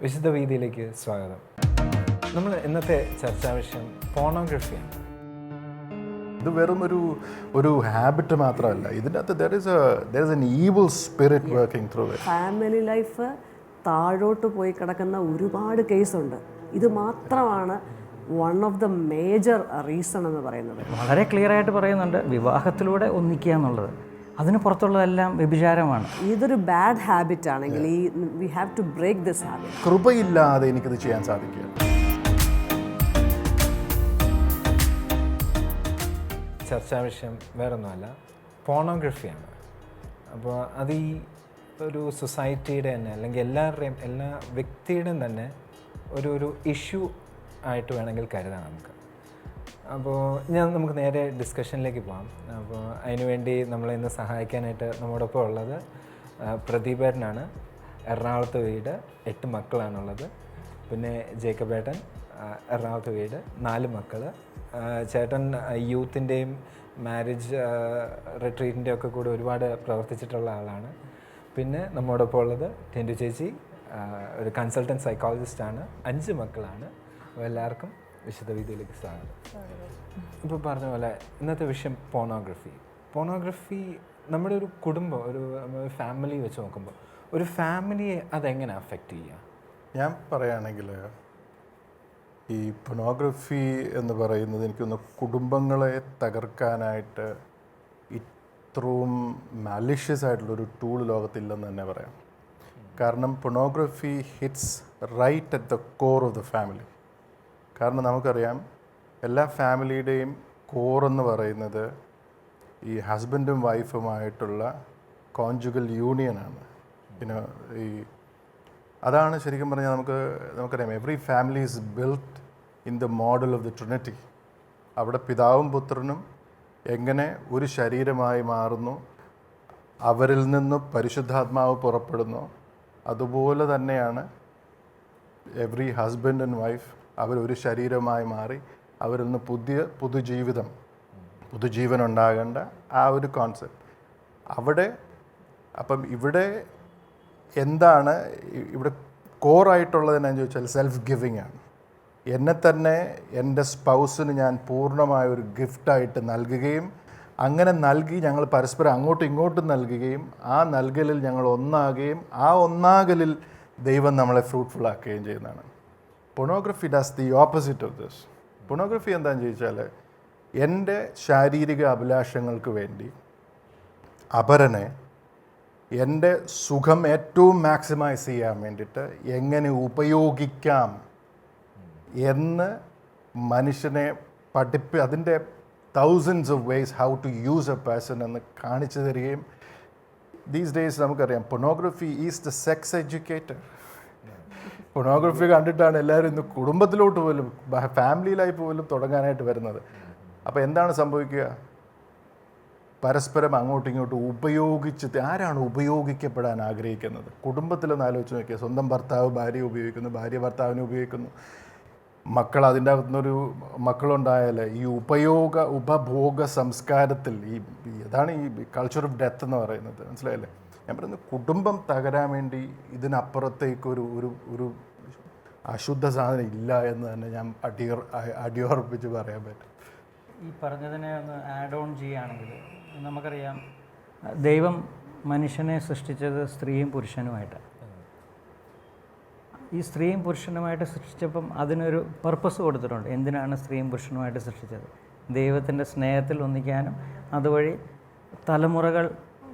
വിശുദ്ധ വീതിയിലേക്ക് സ്വാഗതം. നമ്മൾ ഇന്നത്തെ ചർച്ചാ വിഷയം പോണോഗ്രഫിയാണ്. ഇത് വെറും ഒരു ഹാബിറ്റ് മാത്രമല്ല, ഇതിൻ്റെ അകത്ത് there is an evil spirit working through it. Family life താഴോട്ട് പോയി കിടക്കുന്ന ഒരുപാട് കേസുണ്ട്. ഇത് മാത്രമാണ് one of the major reason എന്ന് പറയുന്നത്. വളരെ ക്ലിയർ ആയിട്ട് പറയുന്നുണ്ട്, വിവാഹത്തിലൂടെ ഒന്നിക്കുക എന്നുള്ളത്. അതിന് പുറത്തുള്ളതെല്ലാം വ്യഭിചാരമാണ്. ഇതൊരു ബാഡ് ഹാബിറ്റ് ആണെങ്കിൽ we have to break this habit. കൃപയില്ലാതെ എനിക്കിത് ചെയ്യാൻ സാധിക്കില്ല. ചർച്ചാ വിഷയം വേറൊന്നുമല്ല, പോണോഗ്രഫിയാണ്. അപ്പോൾ അത് ഈ ഒരു സൊസൈറ്റിയുടെ തന്നെ അല്ലെങ്കിൽ എല്ലാ വ്യക്തിയുടെയും തന്നെ ഒരു ഇഷ്യൂ ആയിട്ട് വേണമെങ്കിൽ കരുതാം നമുക്ക്. അപ്പോൾ നമുക്ക് നേരെ ഡിസ്കഷനിലേക്ക് പോകാം. അപ്പോൾ അതിനുവേണ്ടി നമ്മളിന്ന് സഹായിക്കാനായിട്ട് നമ്മോടൊപ്പം ഉള്ളത് പ്രദീപേട്ടനാണ്. എറണാകുളത്ത് വീട്, 8 മക്കളാണുള്ളത്. പിന്നെ ജേക്കബേട്ടൻ, എറണാകുളത്ത് വീട്, 4 മക്കൾ. ചേട്ടൻ യൂത്തിൻ്റെയും മാരേജ് റിട്രീറ്റിൻ്റെ ഒക്കെ കൂടെ ഒരുപാട് പ്രവർത്തിച്ചിട്ടുള്ള ആളാണ്. പിന്നെ നമ്മോടൊപ്പം ഉള്ളത് ടെൻഡു ചേച്ചി, ഒരു കൺസൾട്ടൻറ്റ് സൈക്കോളജിസ്റ്റാണ്. 5 മക്കളാണ്. അപ്പോൾ എല്ലാവർക്കും വിശുദ്ധ വീതിയിലേക്ക് സ്വാഗതം. ഇപ്പോൾ പറഞ്ഞ പോലെ ഇന്നത്തെ വിഷയം പോണോഗ്രഫി നമ്മുടെ ഒരു കുടുംബം, ഒരു ഫാമിലി വെച്ച് നോക്കുമ്പോൾ ഒരു ഫാമിലിയെ അതെങ്ങനെ അഫക്റ്റ് ചെയ്യുക? ഞാൻ പറയുകയാണെങ്കിൽ ഈ പൊണോഗ്രഫി എന്ന് പറയുന്നത് എനിക്കൊന്ന് കുടുംബങ്ങളെ തകർക്കാനായിട്ട് ഇത്രയും മാലിഷ്യസ് ആയിട്ടുള്ളൊരു ടൂൾ ലോകത്തില്ലെന്ന് തന്നെ പറയാം. കാരണം pornography hits right at the core of the family. കാരണം നമുക്കറിയാം, എല്ലാ ഫാമിലിയുടെയും കോറെന്ന് പറയുന്നത് ഈ ഹസ്ബൻഡും വൈഫുമായിട്ടുള്ള കോൺജുഗൽ യൂണിയനാണ്. പിന്നെ അതാണ് ശരിക്കും പറഞ്ഞാൽ നമുക്കറിയാം, every family is built in the model of the Trinity. അവിടെ പിതാവും പുത്രനും എങ്ങനെ ഒരു ശരീരമായി മാറുന്നു, അവരിൽ നിന്ന് പരിശുദ്ധാത്മാവ് പുറപ്പെടുന്നു, അതുപോലെ തന്നെയാണ് എവറി ഹസ്ബൻഡ് ആൻഡ് വൈഫ് അവരൊരു ശരീരമായി മാറി അവരിൽ നിന്ന് പുതുജീവൻ ഉണ്ടാകേണ്ട ആ ഒരു കോൺസെപ്റ്റ് അവിടെ. അപ്പം ഇവിടെ എന്താണ് ഇവിടെ കോറായിട്ടുള്ളത് എന്ന് ചോദിച്ചാൽ സെൽഫ് ഗിവിങ് ആണ്. എന്നെ തന്നെ എൻ്റെ സ്പൗസിന് ഞാൻ പൂർണ്ണമായൊരു ഗിഫ്റ്റായിട്ട് നൽകുകയും അങ്ങനെ നൽകി ഞങ്ങൾ പരസ്പരം അങ്ങോട്ടും ഇങ്ങോട്ടും നൽകുകയും ആ നൽകലിൽ ഞങ്ങൾ ഒന്നാകുകയും ആ ഒന്നാകലിൽ ദൈവം നമ്മളെ ഫ്രൂട്ട്ഫുൾ ആക്കുകയും ചെയ്യുന്നതാണ്. Pornography does the opposite of this. Pornography എന്താണെന്ന് ചോദിച്ചാൽ എൻ്റെ ശാരീരിക അഭിലാഷങ്ങൾക്ക് വേണ്ടി അപരനെ എൻ്റെ സുഖം ഏറ്റവും മാക്സിമൈസ് ചെയ്യാൻ വേണ്ടിയിട്ട് എങ്ങനെ ഉപയോഗിക്കാം എന്ന് മനുഷ്യനെ അതിൻ്റെ thousands of ways how to use a person എന്ന് കാണിച്ചു തരികയും, ദീസ് ഡേയ്സ് നമുക്കറിയാം pornography is the sex educator. Pornography കണ്ടിട്ടാണ് എല്ലാവരും ഇന്ന് കുടുംബത്തിലോട്ട് പോലും ഫാമിലി ലൈഫ് പോലും തുടങ്ങാനായിട്ട് വരുന്നത്. അപ്പോൾ എന്താണ് സംഭവിക്കുക? പരസ്പരം അങ്ങോട്ടും ഇങ്ങോട്ടും ഉപയോഗിച്ച് ആരാണ് ഉപയോഗിക്കപ്പെടാൻ ആഗ്രഹിക്കുന്നത്? കുടുംബത്തിലൊന്ന് ആലോചിച്ച് നോക്കിയാൽ സ്വന്തം ഭർത്താവ് ഭാര്യയെ ഉപയോഗിക്കുന്നു, ഭാര്യ ഭർത്താവിനെ ഉപയോഗിക്കുന്നു, മക്കൾ അതിൻ്റെ അകത്തുനിന്നൊരു മക്കളുണ്ടായാൽ ഈ ഉപഭോഗ സംസ്കാരത്തിൽ അതാണ് ഈ കൾച്ചർ ഓഫ് ഡെത്ത് എന്ന് പറയുന്നത്. മനസ്സിലായല്ലേ? ഞാൻ പറയുന്നത് കുടുംബം തകരാൻ വേണ്ടി ഇതിനപ്പുറത്തേക്കൊരു ഒരു അശുദ്ധ സാധനം ഇല്ല എന്ന് തന്നെ ഞാൻ അടിയുറപ്പിച്ച് പറയാൻ പറ്റും. ഈ പറഞ്ഞതിനെ ഒന്ന് ആഡ് ഓൺ ചെയ്യുകയാണെങ്കിൽ നമുക്കറിയാം, ദൈവം മനുഷ്യനെ സൃഷ്ടിച്ചത് സ്ത്രീയും പുരുഷനുമായിട്ടാണ്. ഈ സ്ത്രീയും പുരുഷനുമായിട്ട് സൃഷ്ടിച്ചപ്പം അതിനൊരു പർപ്പസ് കൊടുത്തിട്ടുണ്ട്. എന്തിനാണ് സ്ത്രീയും പുരുഷനുമായിട്ട് സൃഷ്ടിച്ചത്? ദൈവത്തിൻ്റെ സ്നേഹത്തിൽ ഒന്നിക്കാനും അതുവഴി തലമുറകൾ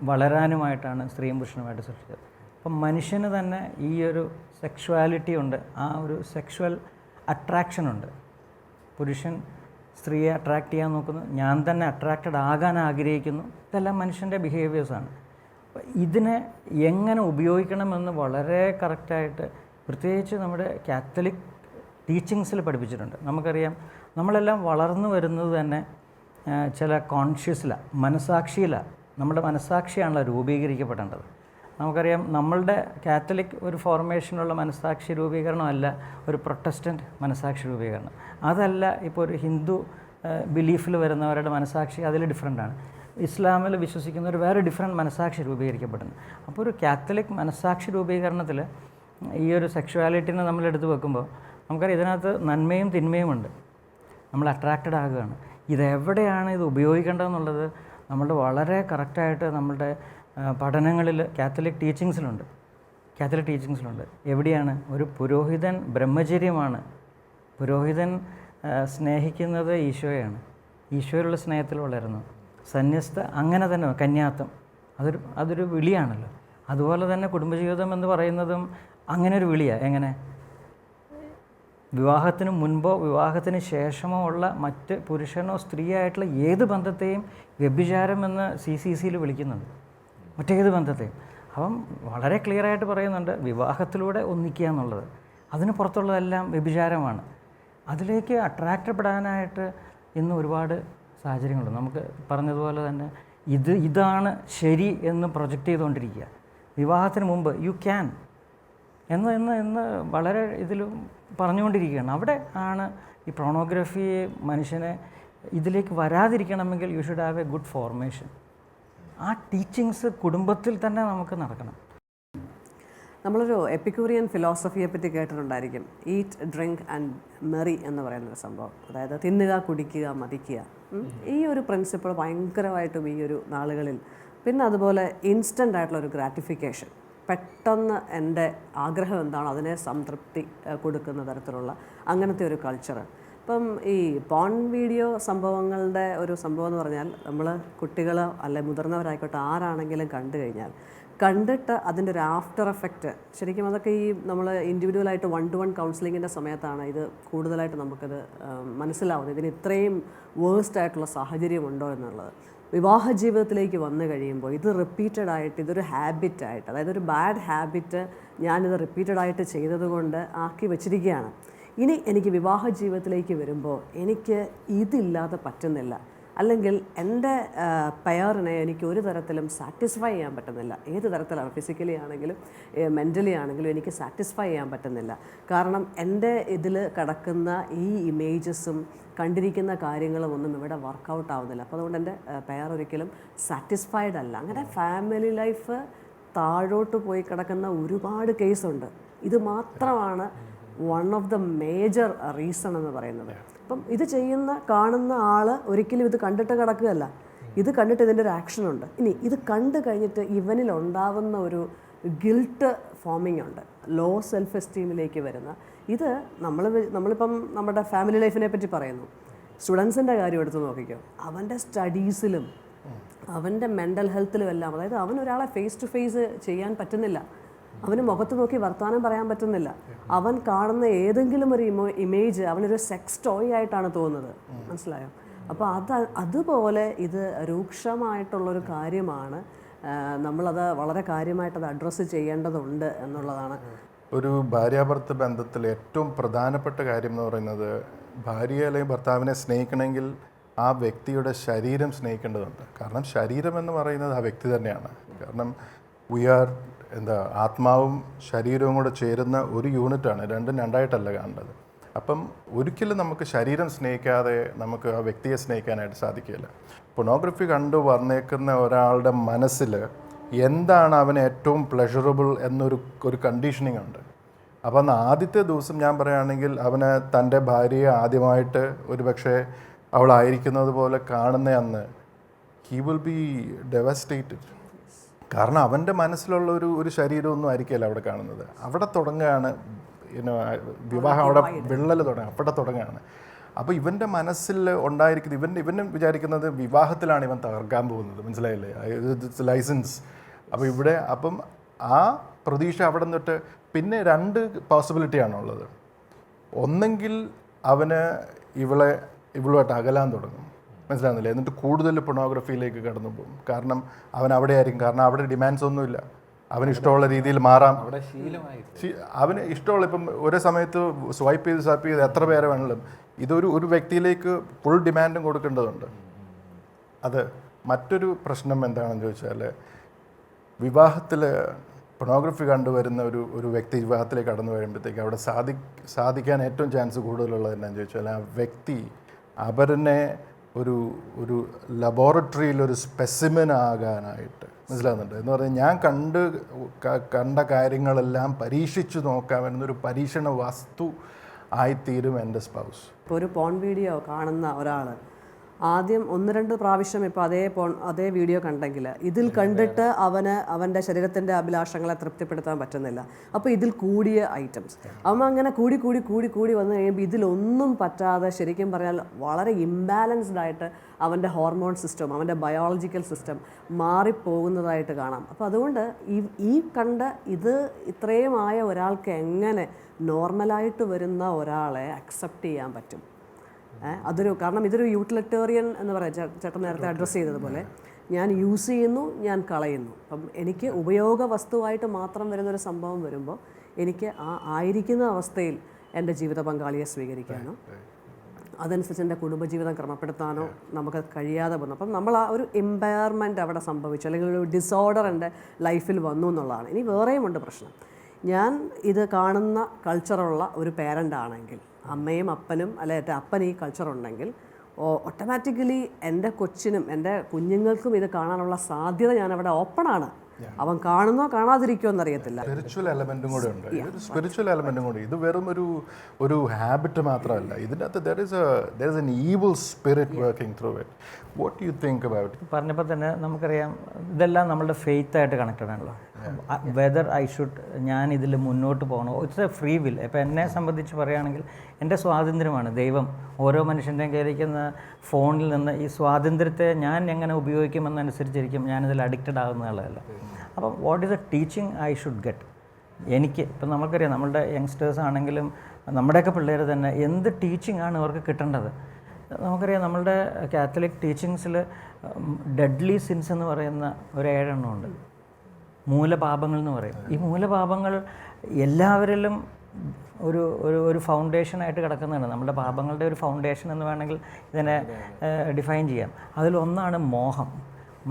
വളരാനുമായിട്ടാണ് സ്ത്രീയും പുരുഷനുമായിട്ട് സൃഷ്ടിച്ചത്. അപ്പം മനുഷ്യന് തന്നെ ഈ ഒരു സെക്ഷുവാലിറ്റി ഉണ്ട്, ആ ഒരു സെക്ഷുവൽ അട്രാക്ഷനുണ്ട്. പുരുഷൻ സ്ത്രീയെ അട്രാക്റ്റ് ചെയ്യാൻ നോക്കുന്നു, ഞാൻ തന്നെ അട്രാക്റ്റഡ് ആകാൻ ആഗ്രഹിക്കുന്നു. ഇതെല്ലാം മനുഷ്യൻ്റെ ബിഹേവിയേഴ്സാണ്. ഇതിനെ എങ്ങനെ ഉപയോഗിക്കണമെന്ന് വളരെ കറക്റ്റായിട്ട് പ്രത്യേകിച്ച് നമ്മുടെ കാത്തലിക് ടീച്ചിങ്സിൽ പഠിപ്പിച്ചിട്ടുണ്ട്. നമുക്കറിയാം, നമ്മളെല്ലാം വളർന്നു വരുന്നത് തന്നെ ചില കോൺഷ്യസിലാണ്, മനസാക്ഷിയിലാണ്. നമ്മുടെ മനസാക്ഷിയാണല്ലോ രൂപീകരിക്കപ്പെടേണ്ടത്. നമുക്കറിയാം, നമ്മളുടെ കാത്തലിക് ഒരു ഫോർമേഷനുള്ള മനസാക്ഷി രൂപീകരണമല്ല ഒരു പ്രൊട്ടസ്റ്റൻ്റ് മനസാക്ഷി രൂപീകരണം. അതല്ല ഇപ്പോൾ ഒരു ഹിന്ദു ബിലീഫിൽ വരുന്നവരുടെ മനസാക്ഷി അതിൽ ഡിഫറെൻ്റാണ്. ഇസ്ലാമിൽ വിശ്വസിക്കുന്നവർ വേറെ ഡിഫറെൻറ്റ് മനസാക്ഷി രൂപീകരിക്കപ്പെടുന്നു. അപ്പോൾ ഒരു കാത്തലിക് മനസാക്ഷി രൂപീകരണത്തിൽ ഈ ഒരു സെക്ഷുവാലിറ്റിനെ നമ്മളെടുത്ത് വെക്കുമ്പോൾ നമുക്കറിയാം ഇതിനകത്ത് നന്മയും തിന്മയുമുണ്ട്. നമ്മൾ അട്രാക്റ്റഡ് ആകുകയാണ്. ഇതെവിടെയാണ് ഇത് ഉപയോഗിക്കേണ്ടതെന്നുള്ളത് നമ്മളുടെ വളരെ കറക്റ്റായിട്ട് നമ്മളുടെ പഠനങ്ങളിൽ കാത്തലിക് ടീച്ചിങ്സിലുണ്ട്. എവിടെയാണ് ഒരു പുരോഹിതൻ ബ്രഹ്മചര്യമാണ്. പുരോഹിതൻ സ്നേഹിക്കുന്നത് ഈശോയാണ്. ഈശോയിലുള്ള സ്നേഹത്തിൽ വളരുന്നു. സന്യസ്ത അങ്ങനെ തന്നെ കന്യാത്വം അതൊരു വിളിയാണല്ലോ. അതുപോലെ തന്നെ കുടുംബജീവിതം എന്ന് പറയുന്നതും അങ്ങനെ ഒരു വിളിയാണ്. എങ്ങനെ വിവാഹത്തിന് മുൻപോ വിവാഹത്തിന് ശേഷമോ ഉള്ള മറ്റ് പുരുഷനോ സ്ത്രീയായിട്ടുള്ള ഏത് ബന്ധത്തെയും വ്യഭിചാരം എന്ന് CCCയിൽ വിളിക്കുന്നുണ്ട്. മറ്റേത് ബന്ധത്തെയും. അപ്പം വളരെ ക്ലിയറായിട്ട് പറയുന്നുണ്ട് വിവാഹത്തിലൂടെ ഒന്നിക്കുക എന്നുള്ളത്. അതിന് പുറത്തുള്ളതെല്ലാം വ്യഭിചാരമാണ്. അതിലേക്ക് അട്രാക്റ്റപ്പെടാനായിട്ട് ഇന്ന് ഒരുപാട് സാഹചര്യങ്ങളുണ്ട്. നമുക്ക് പറഞ്ഞതുപോലെ തന്നെ ഇതാണ് ശരി എന്ന് പ്രൊജക്റ്റ് ചെയ്തുകൊണ്ടിരിക്കുക. വിവാഹത്തിന് മുമ്പ് യു ക്യാൻ എന്ന് വളരെ ഇതിൽ പറഞ്ഞുകൊണ്ടിരിക്കുകയാണ്. അവിടെ ആണ് ഈ പ്രോണോഗ്രഫിയെ മനുഷ്യനെ ഇതിലേക്ക് വരാതിരിക്കണമെങ്കിൽ you should have a good formation. ആ ടീച്ചിങ്സ് കുടുംബത്തിൽ തന്നെ നമുക്ക് നടക്കണം. നമ്മളൊരു എപ്പിക്യൂറിയൻ ഫിലോസഫിയെ പറ്റി കേട്ടിട്ടുണ്ടായിരിക്കും. ഈറ്റ്, ഡ്രിങ്ക് ആൻഡ് മെറി എന്ന് പറയുന്നൊരു സംഭവം. അതായത് തിന്നുക, കുടിക്കുക, മതിക്കുക. ഈ ഒരു പ്രിൻസിപ്പിൾ ഭയങ്കരമായിട്ടും ഈ ഒരു നാളുകളിൽ, പിന്നെ അതുപോലെ ഇൻസ്റ്റൻ്റ് ആയിട്ടുള്ളൊരു ഗ്രാറ്റിഫിക്കേഷൻ, പെട്ടെന്ന് എൻ്റെ ആഗ്രഹം എന്താണോ അതിനെ സംതൃപ്തി കൊടുക്കുന്ന തരത്തിലുള്ള അങ്ങനത്തെ ഒരു കൾച്ചർ. ഇപ്പം ഈ പോൺ വീഡിയോ സംഭവങ്ങളുടെ ഒരു സംഭവം എന്ന് പറഞ്ഞാൽ നമ്മൾ കുട്ടികൾ അല്ലെ മുതിർന്നവരായിക്കോട്ടെ ആരാണെങ്കിലും കണ്ടു കഴിഞ്ഞാൽ കണ്ടിട്ട് അതിൻ്റെ ഒരു ആഫ്റ്റർ എഫക്റ്റ് ശരിക്കും അതൊക്കെ ഈ നമ്മൾ ഇൻഡിവിജ്വലായിട്ട് 1-to-1 കൗൺസിലിങ്ങിൻ്റെ സമയത്താണ് ഇത് കൂടുതലായിട്ട് നമുക്കത് മനസ്സിലാവുന്നത്. ഇതിന് ഇത്രയും വേഴ്സ്റ്റ് ആയിട്ടുള്ള സാഹചര്യമുണ്ടോ എന്നുള്ളത്. വിവാഹ ജീവിതത്തിലേക്ക് വന്നു കഴിയുമ്പോൾ ഇത് റിപ്പീറ്റഡ് ആയിട്ട് ഇതൊരു ഹാബിറ്റായിട്ട്, അതായത് ഒരു ബാഡ് ഹാബിറ്റ് ഞാനിത് റിപ്പീറ്റഡായിട്ട് ചെയ്തതുകൊണ്ട് ആക്കി വെച്ചിരിക്കുകയാണ്. ഇനി എനിക്ക് വിവാഹ ജീവിതത്തിലേക്ക് വരുമ്പോൾ എനിക്ക് ഇതില്ലാതെ പറ്റുന്നില്ല, അല്ലെങ്കിൽ എൻ്റെ പെയറിനെ എനിക്ക് ഒരു തരത്തിലും സാറ്റിസ്ഫൈ ചെയ്യാൻ പറ്റുന്നില്ല. ഏത് തരത്തിലാണ്, ഫിസിക്കലി ആണെങ്കിലും മെൻ്റലി ആണെങ്കിലും എനിക്ക് സാറ്റിസ്ഫൈ ചെയ്യാൻ പറ്റുന്നില്ല. കാരണം എൻ്റെ ഇതിൽ കിടക്കുന്ന ഈ ഇമേജസും കണ്ടിരിക്കുന്ന കാര്യങ്ങളും ഒന്നും ഇവിടെ വർക്കൗട്ട് ആവുന്നില്ല. അപ്പോൾ അതുകൊണ്ട് എൻ്റെ പെയർ ഒരിക്കലും സാറ്റിസ്ഫൈഡ് അല്ല. അങ്ങനെ ഫാമിലി ലൈഫ് താഴോട്ട് പോയി കിടക്കുന്ന ഒരുപാട് കേസുണ്ട്. ഇത് മാത്രമാണ് one of the major reason എന്ന് പറയുന്നത്. അപ്പം ഇത് കാണുന്ന ആൾ ഒരിക്കലും ഇത് കണ്ടിട്ട് കിടക്കുകയല്ല, ഇത് കണ്ടിട്ട് ഇതിൻ്റെ ഒരു ആക്ഷനുണ്ട്. ഇനി ഇത് കണ്ടു കഴിഞ്ഞിട്ട് ഇവനിൽ ഉണ്ടാവുന്ന ഒരു ഗിൽട്ട് ഫോമിംഗ് ഉണ്ട്, ലോ സെൽഫ് എസ്റ്റീമിലേക്ക് വരുന്ന. ഇത് നമ്മളിപ്പം നമ്മുടെ ഫാമിലി ലൈഫിനെ പറ്റി പറയുന്നു. സ്റ്റുഡൻസിൻ്റെ കാര്യം എടുത്ത് നോക്കിക്കോ. അവൻ്റെ സ്റ്റഡീസിലും അവൻ്റെ മെൻ്റൽ ഹെൽത്തിലും എല്ലാം, അതായത് അവൻ ഒരാളെ ഫേസ് ടു ഫേസ് ചെയ്യാൻ പറ്റുന്നില്ല, അവന് മുഖത്ത് നോക്കി വർത്തമാനം പറയാൻ പറ്റുന്നില്ല, അവൻ കാണുന്ന ഏതെങ്കിലും ഒരു ഇമേജ് അവനൊരു സെക്സ് ടോയ് ആയിട്ടാണ് തോന്നുന്നത്. മനസ്സിലായോ? അപ്പോൾ അതുപോലെ ഇത് രൂക്ഷമായിട്ടുള്ളൊരു കാര്യമാണ്. നമ്മളത് വളരെ കാര്യമായിട്ടത് അഡ്രസ്സ് ചെയ്യേണ്ടതുണ്ട് എന്നുള്ളതാണ്. ഒരു ഭാര്യാഭർത്ത ബന്ധത്തിൽ ഏറ്റവും പ്രധാനപ്പെട്ട കാര്യം എന്ന് പറയുന്നത്, ഭാര്യ അല്ലെങ്കിൽ ഭർത്താവിനെ സ്നേഹിക്കണമെങ്കിൽ ആ വ്യക്തിയുടെ ശരീരം സ്നേഹിക്കേണ്ടതുണ്ട്. കാരണം ശരീരം എന്ന് പറയുന്നത് ആ വ്യക്തി തന്നെയാണ്. കാരണം ആത്മാവും ശരീരവും കൂടെ ചേരുന്ന ഒരു യൂണിറ്റാണ്, രണ്ടും രണ്ടായിട്ടല്ല കാണേണ്ടത്. അപ്പം ഒരിക്കലും നമുക്ക് ശരീരം സ്നേഹിക്കാതെ നമുക്ക് ആ വ്യക്തിയെ സ്നേഹിക്കാനായിട്ട് സാധിക്കില്ല. പൊർണോഗ്രഫി കണ്ടു വന്നേക്കുന്ന ഒരാളുടെ മനസ്സിൽ എന്താണ് അവന് ഏറ്റവും പ്ലഷറബിൾ എന്നൊരു കണ്ടീഷനിങ് ഉണ്ട്. അപ്പോൾ അന്ന് ആദ്യത്തെ ദിവസം ഞാൻ പറയുകയാണെങ്കിൽ അവന് തൻ്റെ ഭാര്യയെ ആദ്യമായിട്ട് ഒരു പക്ഷേ അവളായിരിക്കുന്നത് പോലെ കാണുന്ന അന്ന് ഹി വിൽ ബി ഡെവസ്റ്റേറ്റഡ്. കാരണം അവൻ്റെ മനസ്സിലുള്ള ഒരു ശരീരമൊന്നും ആയിരിക്കില്ല അവിടെ കാണുന്നത്. അവിടെ തുടങ്ങുകയാണ് വിവാഹം, അവിടെ വിള്ളൽ അവിടെ തുടങ്ങുകയാണ്. അപ്പോൾ ഇവൻ്റെ മനസ്സിൽ ഉണ്ടായിരിക്കുന്നത്, ഇവൻ വിചാരിക്കുന്നത് വിവാഹത്തിലാണ് ഇവൻ തകർക്കാൻ പോകുന്നത്. മനസ്സിലായില്ലേ? ലൈസൻസ്. അപ്പം ആ പ്രതീക്ഷ അവിടെ നിന്നിട്ട് പിന്നെ 2 പോസിബിലിറ്റിയാണുള്ളത്. ഒന്നെങ്കിൽ അവന് ഇവളുമായിട്ട് അകലാൻ തുടങ്ങും. മനസ്സിലാകുന്നില്ല? എന്നിട്ട് കൂടുതൽ പൊർണോഗ്രഫിയിലേക്ക് കടന്നു പോകും. കാരണം അവൻ അവിടെ ആയിരിക്കും. കാരണം അവിടെ ഡിമാൻഡ്സ് ഒന്നുമില്ല. അവന് ഇഷ്ടമുള്ള രീതിയിൽ മാറാം. അവന് ഇഷ്ടമുള്ള, ഇപ്പം ഒരേ സമയത്ത് സ്വൈപ്പ് ചെയ്ത് എത്ര പേരെ വേണമെങ്കിലും, ഒരു വ്യക്തിയിലേക്ക് ഫുൾ ഡിമാൻഡും കൊടുക്കേണ്ടതുണ്ട്. അത് മറ്റൊരു പ്രശ്നം എന്താണെന്ന് ചോദിച്ചാൽ, വിവാഹത്തിൽ പൊർണോഗ്രഫി കണ്ടുവരുന്ന ഒരു വ്യക്തി വിവാഹത്തിലേക്ക് കടന്നു വരുമ്പോഴത്തേക്ക് അവിടെ സാധിക്കാൻ ഏറ്റവും ചാൻസ് കൂടുതലുള്ളത് എന്താണെന്ന് ചോദിച്ചാൽ, ആ വ്യക്തി അവരനെ ഒരു ലബോറട്ടറിയിൽ ഒരു സ്പെസിമെൻ ആകാനായിട്ട് മനസ്സിലാകുന്നുണ്ട് എന്ന് പറഞ്ഞാൽ ഞാൻ കണ്ട കാര്യങ്ങളെല്ലാം പരീക്ഷിച്ചു നോക്കാം എന്നൊരു പരീക്ഷണ വസ്തു ആയിത്തീരും എൻ്റെ സ്പൗസ്. ഇപ്പോൾ ഒരു പോൺ വീഡിയോ കാണുന്ന ഒരാൾ ആദ്യം 1-2 പ്രാവശ്യം ഇപ്പോൾ അതേ വീഡിയോ കണ്ടെങ്കിൽ ഇതിൽ കണ്ടിട്ട് അവൻ്റെ ശരീരത്തിൻ്റെ അഭിലാഷങ്ങളെ തൃപ്തിപ്പെടുത്താൻ പറ്റുന്നില്ല. അപ്പോൾ ഇതിൽ കൂടിയ ഐറ്റംസ് അവൻ അങ്ങനെ കൂടി വന്നു കഴിയുമ്പോൾ ഇതിലൊന്നും പറ്റാതെ ശരിക്കും പറഞ്ഞാൽ വളരെ ഇംബാലൻസ്ഡ് ആയിട്ട് അവൻ്റെ ഹോർമോൺ സിസ്റ്റം, അവൻ്റെ ബയോളജിക്കൽ സിസ്റ്റം മാറിപ്പോകുന്നതായിട്ട് കാണാം. അപ്പോൾ അതുകൊണ്ട് ഈ കണ്ട ഇത്രയുമായ ഒരാൾക്ക് എങ്ങനെ നോർമലായിട്ട് വരുന്ന ഒരാളെ അക്സെപ്റ്റ് ചെയ്യാൻ പറ്റും? കാരണം ഇതൊരു യൂട്ടിലിറ്റേറിയൻ എന്ന് പറയാം. ചേട്ടൻ നേരത്തെ അഡ്രസ്സ് ചെയ്തതുപോലെ ഞാൻ യൂസ് ചെയ്യുന്നു, ഞാൻ കളയുന്നു. അപ്പം എനിക്ക് ഉപയോഗ വസ്തുവായിട്ട് മാത്രം വരുന്നൊരു സംഭവം വരുമ്പോൾ എനിക്ക് ആയിരിക്കുന്ന അവസ്ഥയിൽ എൻ്റെ ജീവിത പങ്കാളിയെ സ്വീകരിക്കാനോ അതനുസരിച്ച് എൻ്റെ കുടുംബജീവിതം ക്രമപ്പെടുത്താനോ നമുക്ക് കഴിയാതെ വന്നു. അപ്പം നമ്മൾ ആ ഒരു എംപയർമെൻറ്റ് അവിടെ സംഭവിച്ചു, അല്ലെങ്കിൽ ഒരു ഡിസോർഡർ എൻ്റെ ലൈഫിൽ വന്നു എന്നുള്ളതാണ്. ഇനി വേറെയുമുണ്ട് പ്രശ്നം. ഞാൻ ഇത് കാണുന്ന കൾച്ചറുള്ള ഒരു പേരൻ്റ് ആണെങ്കിൽ, അമ്മയും അപ്പനും അല്ലെ എൻ്റെ അപ്പൻ ഈ കൾച്ചറുണ്ടെങ്കിൽ ഓട്ടോമാറ്റിക്കലി എൻ്റെ കൊച്ചിനും എൻ്റെ കുഞ്ഞുങ്ങൾക്കും ഇത് കാണാനുള്ള സാധ്യത ഞാനവിടെ ഓപ്പണാണ്. അവൻ കാണുന്നോ കാണാതിരിക്കുമോ എന്നറിയത്തില്ല. സ്പിരിച്വൽ എലമെൻറ്റും കൂടെ ഉണ്ട്. സ്പിരിച്വൽ എലമെൻറ്റും കൂടി. ഇത് വെറും ഒരു ഹാബിറ്റ് മാത്രമല്ല, ഇതിനകത്ത് there is an evil spirit working through it. What you think about it? പറഞ്ഞപ്പോൾ തന്നെ നമുക്കറിയാം ഇതെല്ലാം നമ്മളുടെ ഫെയ്ത്തായിട്ട് കണക്റ്റഡ് ആണല്ലോ. വെദർ ഐ ഷുഡ് ഞാൻ ഇതിൽ മുന്നോട്ട് പോകണോ, ഇറ്റ്സ് എ ഫ്രീ വിൽ. ഇപ്പോൾ എന്നെ സംബന്ധിച്ച് പറയുകയാണെങ്കിൽ എൻ്റെ സ്വാതന്ത്ര്യമാണ്. ദൈവം ഓരോ മനുഷ്യൻ്റെയും കയ്യിലിരിക്കുന്ന ഫോണിൽ നിന്ന് ഈ സ്വാതന്ത്ര്യത്തെ ഞാൻ എങ്ങനെ ഉപയോഗിക്കുമെന്നനുസരിച്ചിരിക്കും ഞാനിതിൽ അഡിക്റ്റഡ് ആകുന്നതല്ല. അപ്പം what is A teaching I should get? എനിക്ക് ഇപ്പം നമുക്കറിയാം നമ്മളുടെ യങ്സ്റ്റേഴ്സ് ആണെങ്കിലും നമ്മുടെയൊക്കെ പിള്ളേർ തന്നെ എന്ത് ടീച്ചിങ് ആണ് അവർക്ക് കിട്ടേണ്ടത്? നമുക്കറിയാം നമ്മളുടെ കാത്തലിക് ടീച്ചിങ്സിൽ ഡെഡ്ലി സിൻസ് എന്ന് പറയുന്ന ഒരു 7 എണ്ണമുണ്ട്. മൂലപാപങ്ങൾ എന്ന് പറയും. ഈ മൂലപാപങ്ങൾ എല്ലാവരിലും ഒരു ഫൗണ്ടേഷനായിട്ട് കിടക്കുന്നതാണ്. നമ്മുടെ പാപങ്ങളുടെ ഒരു ഫൗണ്ടേഷൻ എന്ന് വേണമെങ്കിൽ ഇതിനെ ഡിഫൈൻ ചെയ്യാം. അതിലൊന്നാണ് മോഹം.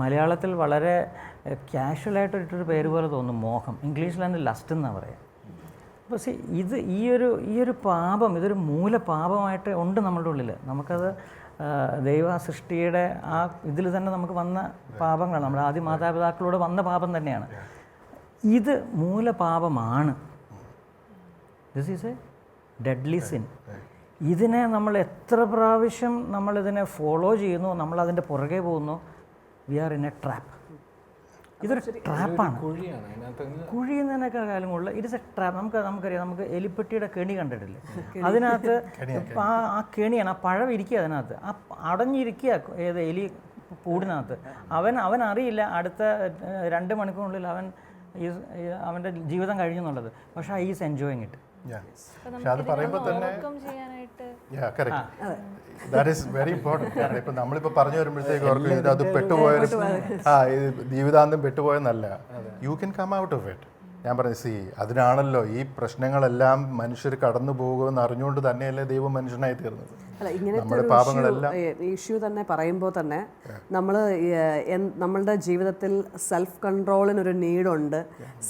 മലയാളത്തിൽ വളരെ കാഷ്വലായിട്ടൊരു പേര് പോലെ തോന്നും, മോഹം. ഇംഗ്ലീഷിലാണ് ലസ്റ്റ് എന്നാണ് പറയുക. അപ്പോൾ ഈ ഒരു പാപം, ഇതൊരു മൂലപാപമായിട്ട് ഉണ്ട് നമ്മളുടെ ഉള്ളിൽ. നമുക്കത് ദൈവ സൃഷ്ടിയുടെ ആ ഇതിൽ തന്നെ നമുക്ക് വന്ന പാപങ്ങളാണ്. നമ്മുടെ ആദ്യ മാതാപിതാക്കളോട് വന്ന പാപം തന്നെയാണ്. ഇത് മൂലപാപമാണ്. This is a deadly sin. ഇതിനെ നമ്മൾ എത്ര പ്രാവശ്യം നമ്മളിതിനെ ഫോളോ ചെയ്യുന്നു, നമ്മളതിൻ്റെ പുറകെ പോകുന്നു, we are in a trap. ഇതൊരു ട്രാപ്പാണ്. കുഴി എന്നതിനൊക്കെ കാലം കൂടുതൽ ഇറ്റ്സ് എ ട്രാപ്പ്. നമുക്കറിയാം, നമുക്ക് എലിപ്പെട്ടിയുടെ കെണി കണ്ടിട്ടില്ലേ? അതിനകത്ത് ആ കെണിയാണ്, ആ പഴം ഇരിക്കുക അതിനകത്ത്, ആ അടഞ്ഞിരിക്കുക ഏത് എലി കൂടിനകത്ത്. അവൻ അറിയില്ല അടുത്ത 2 മണിക്കൂറിനുള്ളിൽ അവൻ്റെ ജീവിതം കഴിഞ്ഞു എന്നുള്ളത്. പക്ഷേ ഐ ഈസ് എൻജോയിങ് ഇറ്റ്. അത് പറയുമ്പോൾ തന്നെ ദാറ്റ് ഈസ് വെരി ഇമ്പോർട്ടൻറ്റ്. കാരണം ഇപ്പം നമ്മളിപ്പോൾ പറഞ്ഞു വരുമ്പോഴത്തേക്ക് ഓർക്കും ഇതിനകത്ത് പെട്ടുപോയൊരു ജീവിതാന്തം പെട്ടുപോയെന്നല്ല. You can come out of it. ഞാൻ പറഞ്ഞു, അതിനാണല്ലോ ഈ പ്രശ്നങ്ങളെല്ലാം മനുഷ്യർ കടന്നു പോകുമെന്ന് അറിഞ്ഞുകൊണ്ട് തന്നെയല്ലേ ദൈവം മനുഷ്യനായി തീർന്നത്. അല്ല, ഇങ്ങനത്തെ ഇഷ്യൂ തന്നെ പറയുമ്പോൾ തന്നെ നമ്മളുടെ ജീവിതത്തിൽ സെൽഫ് കൺട്രോളിനൊരു നീഡുണ്ട്,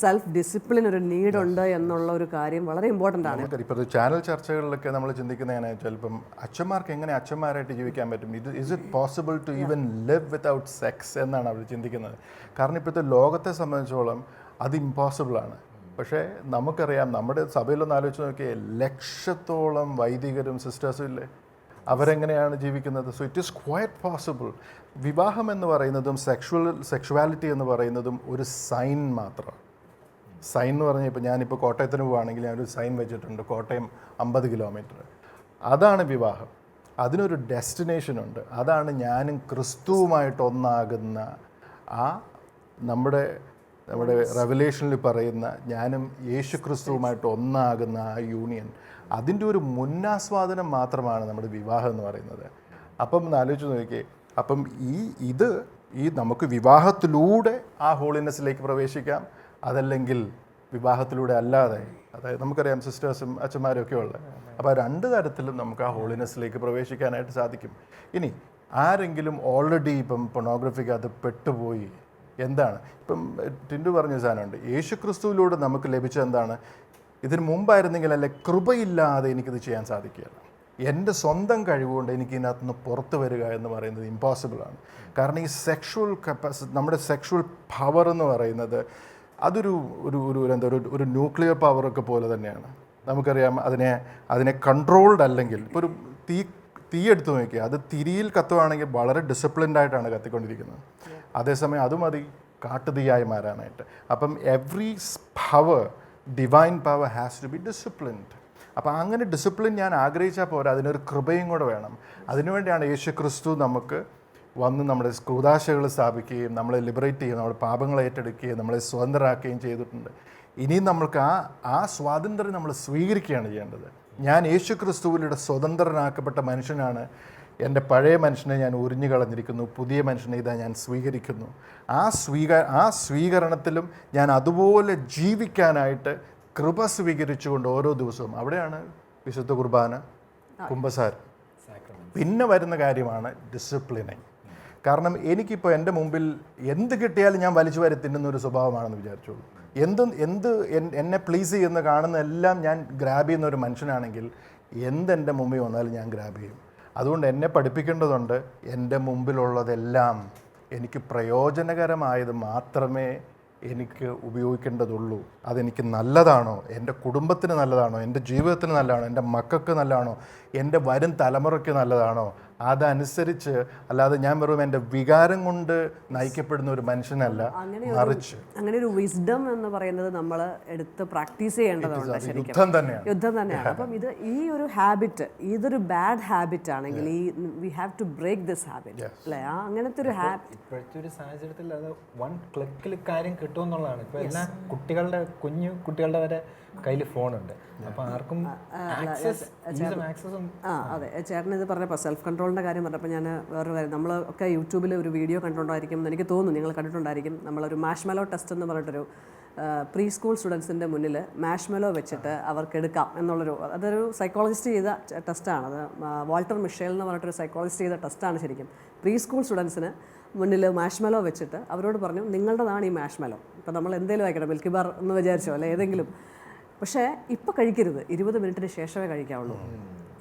സെൽഫ് ഡിസിപ്ലിനൊരു നീഡുണ്ട് എന്നുള്ള ഒരു കാര്യം വളരെ ഇമ്പോർട്ടൻ്റ് ആണ്. ഇപ്പോൾ ചാനൽ ചർച്ചകളിലൊക്കെ നമ്മൾ ചിന്തിക്കുന്നതിനെ ചിലപ്പം അച്ഛന്മാർക്ക് എങ്ങനെ അച്ഛന്മാരായിട്ട് ജീവിക്കാൻ പറ്റും, is it possible to even live without sex എന്നാണ് അവർ ചിന്തിക്കുന്നത്. കാരണം ഇപ്പോഴത്തെ ലോകത്തെ സംബന്ധിച്ചോളം അത് ഇമ്പോസിബിളാണ്. പക്ഷേ നമുക്കറിയാം, നമ്മുടെ സഭയിലൊന്ന് ആലോചിച്ച് നോക്കിയാൽ 1,00,000-ഓളം വൈദികരും സിസ്റ്റേഴ്സും ഇല്ലേ, അവരെങ്ങനെയാണ് ജീവിക്കുന്നത്? So it is quiet possible. വിവാഹം എന്ന് പറയുന്നതും സെക്ഷുവാലിറ്റി എന്ന് പറയുന്നതും ഒരു സൈൻ മാത്രമാണ്. സൈൻ എന്ന് പറഞ്ഞാൽ ഇപ്പോൾ ഞാനിപ്പോൾ കോട്ടയത്തിന് പോവുകയാണെങ്കിൽ ഞാനൊരു സൈൻ വെച്ചിട്ടുണ്ട്, കോട്ടയം 50 കിലോമീറ്റർ. അതാണ് വിവാഹം. അതിനൊരു ഡെസ്റ്റിനേഷനുണ്ട്. അതാണ് ഞാനും ക്രിസ്തുവുമായിട്ട് ഒന്നാകുന്ന ആ നമ്മുടെ റെവലേഷനിൽ പറയുന്ന ഞാനും യേശു ക്രിസ്തുവുമായിട്ട് ഒന്നാകുന്ന ആ യൂണിയൻ. അതിൻ്റെ ഒരു മുന്നാസ്വാദനം മാത്രമാണ് നമ്മുടെ വിവാഹം എന്ന് പറയുന്നത്. അപ്പം ഒന്ന് ആലോചിച്ച് നോക്കിയേ, അപ്പം ഈ നമുക്ക് വിവാഹത്തിലൂടെ ആ ഹോളിനെസ്സിലേക്ക് പ്രവേശിക്കാം, അതല്ലെങ്കിൽ വിവാഹത്തിലൂടെ അല്ലാതെ. അതായത് നമുക്കറിയാം സിസ്റ്റേഴ്സും അച്ഛന്മാരും ഒക്കെ ഉള്ളത്. അപ്പോൾ 2 തരത്തിലും നമുക്ക് ആ ഹോളിനെസ്സിലേക്ക് പ്രവേശിക്കാനായിട്ട് സാധിക്കും. ഇനി ആരെങ്കിലും ഓൾറെഡി ഇപ്പം പൊർണോഗ്രഫിക്കകത്ത് പെട്ടുപോയി, എന്താണ് ഇപ്പം ടിൻഡു പറഞ്ഞ സാധനമുണ്ട്, യേശു ക്രിസ്തുവിലൂടെ നമുക്ക് ലഭിച്ച എന്താണ്? ഇതിന് മുമ്പായിരുന്നെങ്കിൽ അല്ലെ കൃപയില്ലാതെ എനിക്കിത് ചെയ്യാൻ സാധിക്കുകയില്ല. എൻ്റെ സ്വന്തം കഴിവുകൊണ്ട് എനിക്ക് ഇതിനകത്ത് നിന്ന് പുറത്ത് വരിക എന്ന് പറയുന്നത് ഇമ്പോസിബിളാണ്. കാരണം ഈ സെക്ഷുവൽ കപ്പാസിറ്റി, നമ്മുടെ സെക്ഷുവൽ പവർ എന്ന് പറയുന്നത് അതൊരു ഒരു ഒരു എന്താ ഒരു ന്യൂക്ലിയർ പവറൊക്കെ പോലെ തന്നെയാണ്. നമുക്കറിയാം അതിനെ കൺട്രോൾഡ് അല്ലെങ്കിൽ ഇപ്പോൾ ഒരു തീ എടുത്ത് നോക്കിയാൽ അത് തിരിയിൽ കത്തുവാണെങ്കിൽ വളരെ ഡിസിപ്ലിൻഡ് ആയിട്ടാണ് കത്തിക്കൊണ്ടിരിക്കുന്നത്. അതേസമയം അത് മതി കാട്ടുതീയായി മാറാനായിട്ട്. അപ്പം every power, divine power has to be disciplined. അപ്പോൾ അങ്ങനെ ഡിസിപ്ലിൻ ഞാൻ ആഗ്രഹിച്ചാൽ പോരാ, അതിനൊരു കൃപയും കൂടെ വേണം. അതിനുവേണ്ടിയാണ് യേശു ക്രിസ്തു നമുക്ക് വന്ന് നമ്മുടെ കൂദാശകൾ സ്ഥാപിക്കുകയും നമ്മളെ ലിബറേറ്റ് ചെയ്യുകയും നമ്മുടെ പാപങ്ങളെ ഏറ്റെടുക്കുകയും നമ്മളെ സ്വതന്ത്രരാക്കുകയും ചെയ്തിട്ടുണ്ട്. ഇനിയും നമ്മൾക്ക് ആ സ്വാതന്ത്ര്യം നമ്മൾ സ്വീകരിക്കുകയാണ് ചെയ്യേണ്ടത്. ഞാൻ യേശു ക്രിസ്തുവിലൂടെ സ്വതന്ത്രനാക്കപ്പെട്ട മനുഷ്യനാണ്. എൻ്റെ പഴയ മനുഷ്യനെ ഞാൻ ഉരിഞ്ഞു കളഞ്ഞിരിക്കുന്നു, പുതിയ മനുഷ്യനെ ഇതാ ഞാൻ സ്വീകരിക്കുന്നു. ആ സ്വീകരണത്തിലും ഞാൻ അതുപോലെ ജീവിക്കാനായിട്ട് കൃപ സ്വീകരിച്ചുകൊണ്ട് ഓരോ ദിവസവും, അവിടെയാണ് വിശുദ്ധ കുർബാന, കുമ്പസാരം. പിന്നെ വരുന്ന കാര്യമാണ് ഡിസിപ്ലിനിങ്. കാരണം എനിക്കിപ്പോൾ എൻ്റെ മുമ്പിൽ എന്ത് കിട്ടിയാലും ഞാൻ വലിച്ചു വാരി തിന്നുന്ന ഒരു സ്വഭാവമാണെന്ന് വിചാരിച്ചോളൂ. എന്നെ പ്ലീസ് ചെയ്യുന്ന കാണുന്ന എല്ലാം ഞാൻ ഗ്രാബ് ചെയ്യുന്ന ഒരു മനുഷ്യനാണെങ്കിൽ എന്തെൻ്റെ മുമ്പിൽ വന്നാലും ഞാൻ ഗ്രാബ് ചെയ്യും. അതുകൊണ്ട് എന്നെ പഠിപ്പിക്കേണ്ടതുണ്ട്. എൻ്റെ മുമ്പിലുള്ളതെല്ലാം എനിക്ക് പ്രയോജനകരമായത് മാത്രമേ എനിക്ക് ഉപയോഗിക്കേണ്ടതുള്ളൂ. അതെനിക്ക് നല്ലതാണോ, എൻ്റെ കുടുംബത്തിന് നല്ലതാണോ, എൻ്റെ ജീവിതത്തിന് നല്ലതാണോ, എൻ്റെ മക്കൾക്ക് നല്ലതാണോ, എൻ്റെ വരും തലമുറയ്ക്ക് നല്ലതാണോ, അതനുസരിച്ച്. അല്ലാതെ ഞാൻ വെറും എൻ്റെ വികാരം കൊണ്ട് നയിക്കപ്പെടുന്ന ഒരു മനുഷ്യനല്ല, മറിച്ച് അങ്ങനെ ഒരു വിസ്ഡം എന്ന് പറയുന്നത് നമ്മൾ എടുത്ത് പ്രാക്ടീസ് ചെയ്യേണ്ടതുണ്ട്. ശരിക്കും യുദ്ധം തന്നെയാണ്. അപ്പം ഈ ഒരു ഹാബിറ്റ്, ഇതൊരു ബാഡ് ഹാബിറ്റ് ആണെങ്കിൽ we have to break this habit അല്ലേ? അങ്ങനത്തെ ഒരു ഹാബിറ്റ് ഇപ്പോഴത്തെ ഒരു സാഹചര്യത്തിൽ അത് വൺ ക്ലിക്കിൽ കാര്യം കിട്ടുമെന്നുള്ളതാണ്. ഇപ്പോൾ എല്ലാ കുഞ്ഞു കുട്ടികളുടെ വരെ കയ്യിൽ ഫോണുണ്ട്. അപ്പോൾ ആർക്കും ആക്സസും. അതെ, ചേട്ടൻ ഇത് പറഞ്ഞപ്പോൾ സെൽഫ് കൺട്രോളിൻ്റെ കാര്യം പറഞ്ഞപ്പോൾ ഞാൻ വേറൊരു കാര്യം, നമ്മൾ ഒക്കെ യൂട്യൂബിൽ ഒരു വീഡിയോ കണ്ടിട്ടുണ്ടായിരിക്കും എന്ന് എനിക്ക് തോന്നുന്നു, നിങ്ങൾ കണ്ടിട്ടുണ്ടായിരിക്കും. നമ്മളൊരു മാഷ്മെലോ ടെസ്റ്റ് എന്ന് പറഞ്ഞിട്ടൊരു പ്രീ സ്കൂൾ സ്റ്റുഡൻസിൻ്റെ മുന്നിൽ മാഷ്മെലോ വെച്ചിട്ട് അവർക്ക് എടുക്കാം എന്നുള്ളൊരു, അതൊരു സൈക്കോളജിസ്റ്റ് ചെയ്ത ടെസ്റ്റാണ്. അത് വാൾട്ടർ മിഷേൽ എന്ന് പറഞ്ഞിട്ടൊരു സൈക്കോളജിസ്റ്റ് ചെയ്ത ടെസ്റ്റാണ് ശരിക്കും. പ്രീ സ്കൂൾ സ്റ്റുഡൻസിന് മുന്നിൽ മാഷ്മെലോ വെച്ചിട്ട് അവരോട് പറഞ്ഞു, നിങ്ങളുടേതാണ് ഈ മാഷ്മെലോ. ഇപ്പോൾ നമ്മൾ എന്തെങ്കിലും ആയിക്കട്ടെ, മിൽക്കി ബാർ എന്ന് വിചാരിച്ചോ അല്ലെ ഏതെങ്കിലും, പക്ഷേ ഇപ്പോൾ കഴിക്കരുത്, 20 മിനിറ്റിന് ശേഷമേ കഴിക്കാവുള്ളൂ.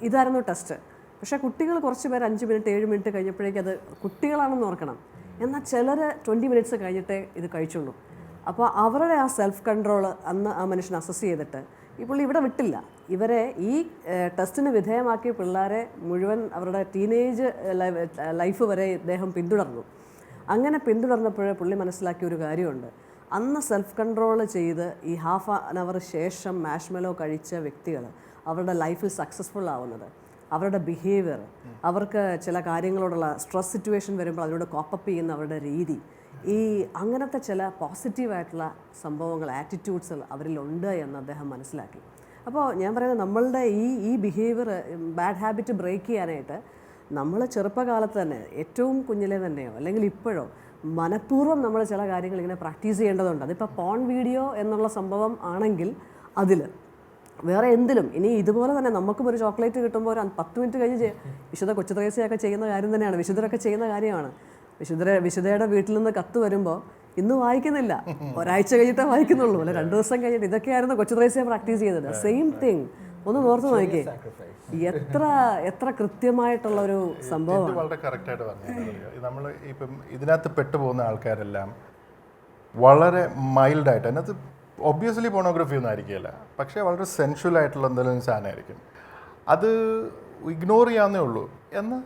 ഇതായിരുന്നു ടെസ്റ്റ്. പക്ഷേ കുട്ടികൾ കുറച്ച് പേര് 5 മിനിറ്റ് 7 മിനിറ്റ് കഴിഞ്ഞപ്പോഴേക്കും അത് കുട്ടികളാണെന്ന് ഓർക്കണം. എന്നാൽ ചിലർ 20 മിനിറ്റ്സ് കഴിഞ്ഞിട്ടേ ഇത് കഴിച്ചുള്ളൂ. അപ്പോൾ അവരുടെ ആ സെൽഫ് കൺട്രോൾ അന്ന് ആ മനുഷ്യൻ അസസ് ചെയ്തിട്ട് ഈ പുള്ളി ഇവിടെ വിട്ടില്ല. ഇവരെ ഈ ടെസ്റ്റിന് വിധേയമാക്കിയ പിള്ളേരെ മുഴുവൻ അവരുടെ ടീനേജ് ലൈഫ് വരെ ഇദ്ദേഹം പിന്തുടർന്നു. അങ്ങനെ പിന്തുടർന്നപ്പോൾ പുള്ളി മനസ്സിലാക്കിയ ഒരു കാര്യമുണ്ട്. അന്ന് സെൽഫ് കൺട്രോൾ ചെയ്ത് ഈ ഹാഫ് ആൻ അവർ ശേഷം മാഷ്മെലോ കഴിച്ച വ്യക്തികൾ അവരുടെ ലൈഫിൽ സക്സസ്ഫുൾ ആവുന്നത്, അവരുടെ ബിഹേവിയർ, അവർക്ക് ചില കാര്യങ്ങളോടുള്ള സ്ട്രെസ് സിറ്റുവേഷൻ വരുമ്പോൾ അതിനോട് കോപ്പപ്പ് ചെയ്യുന്ന അവരുടെ രീതി, ഈ അങ്ങനത്തെ ചില പോസിറ്റീവായിട്ടുള്ള സംഭവങ്ങൾ, ആറ്റിറ്റ്യൂഡ്സ് അവരിലുണ്ട് എന്ന് അദ്ദേഹം മനസ്സിലാക്കി. അപ്പോൾ ഞാൻ പറയുന്നത് നമ്മളുടെ ഈ ബിഹേവിയർ, ബാഡ് ഹാബിറ്റ് ബ്രേക്ക് ചെയ്യാനായിട്ട് നമ്മൾ ചെറുപ്പകാലത്ത് തന്നെ, ഏറ്റവും കുഞ്ഞിലെ തന്നെയോ അല്ലെങ്കിൽ ഇപ്പോഴോ മനഃപൂർവ്വം നമ്മൾ ചില കാര്യങ്ങൾ ഇങ്ങനെ പ്രാക്ടീസ് ചെയ്യേണ്ടതുണ്ട്. അതിപ്പോൾ പോൺ വീഡിയോ എന്നുള്ള സംഭവം ആണെങ്കിൽ അതിൽ വേറെ എന്തിലും ഇനി ഇതുപോലെ തന്നെ നമുക്കും ഒരു ചോക്ലേറ്റ് കിട്ടുമ്പോൾ ഒരു 10 മിനിറ്റ് കഴിഞ്ഞ് വിശുദ്ധ കൊച്ചുത്രേസ്യയൊക്കെ ചെയ്യുന്ന കാര്യം തന്നെയാണ്, വിശുദ്ധരൊക്കെ ചെയ്യുന്ന കാര്യമാണ്. വിശുദ്ധയുടെ വീട്ടിൽ നിന്ന് കത്ത് വരുമ്പോൾ ഇന്ന് വായിക്കുന്നില്ല, ഒരാഴ്ച കഴിഞ്ഞിട്ടേ വായിക്കുന്നുള്ളൂ, അല്ലെ 2 ദിവസം കഴിഞ്ഞിട്ട്. ഇതൊക്കെയായിരുന്നു കൊച്ചുത്രേസ്യ പ്രാക്ടീസ് ചെയ്തത്. Same thing. ഒന്ന് ഓർത്ത് നോക്കിയേ, എത്ര കൃത്യമായിട്ടുള്ള ഒരു സംഭവം. വളരെ കറക്റ്റായിട്ട് പറഞ്ഞു. നമ്മൾ ഇപ്പം ഇതിനകത്ത് പെട്ടുപോകുന്ന ആൾക്കാരെല്ലാം വളരെ മൈൽഡായിട്ട്, അതിനകത്ത് ഒബ്വിയസ്ലി പോണോഗ്രഫി ഒന്നും ആയിരിക്കില്ല, പക്ഷേ വളരെ സെൻഷ്വൽ ആയിട്ടുള്ള എന്തെങ്കിലും സാധനമായിരിക്കും. അത് ഇഗ്നോർ ചെയ്യാവുന്നേ ഉള്ളൂ. എന്ന്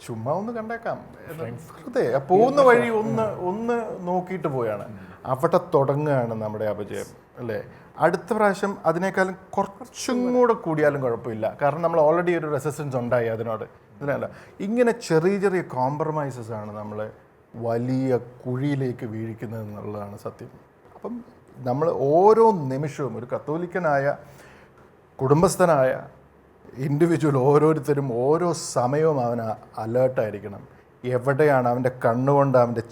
ചുമ്മാ ഒന്ന് കണ്ടേക്കാം, വെറുതെ പോകുന്ന വഴി ഒന്ന് നോക്കിയിട്ട് പോയാണ്. അവിടെ തുടങ്ങുകയാണ് നമ്മുടെ അപജയം അല്ലേ. അടുത്ത പ്രാവശ്യം അതിനേക്കാളും കുറച്ചും കൂടെ കൂടിയാലും കുഴപ്പമില്ല, കാരണം നമ്മൾ ഓൾറെഡി ഒരു റെസിസ്റ്റൻസ് ഉണ്ടായി അതിനോട്. ഇതിനല്ല, ഇങ്ങനെ ചെറിയ ചെറിയ കോംപ്രമൈസസ് ആണ് നമ്മളെ വലിയ കുഴിയിലേക്ക് വീഴിക്കുന്നത് എന്നുള്ളതാണ് സത്യം. അപ്പം നമ്മൾ ഓരോ നിമിഷവും, ഒരു കത്തോലിക്കനായ കുടുംബസ്ഥനായ ഇൻഡിവിജ്വൽ ഓരോരുത്തരും ഓരോ സമയവും അവന് അലേർട്ടായിരിക്കണം. എവിടെയാണ് അവൻ്റെ കണ്ണുകൊണ്ട് അവൻ്റെ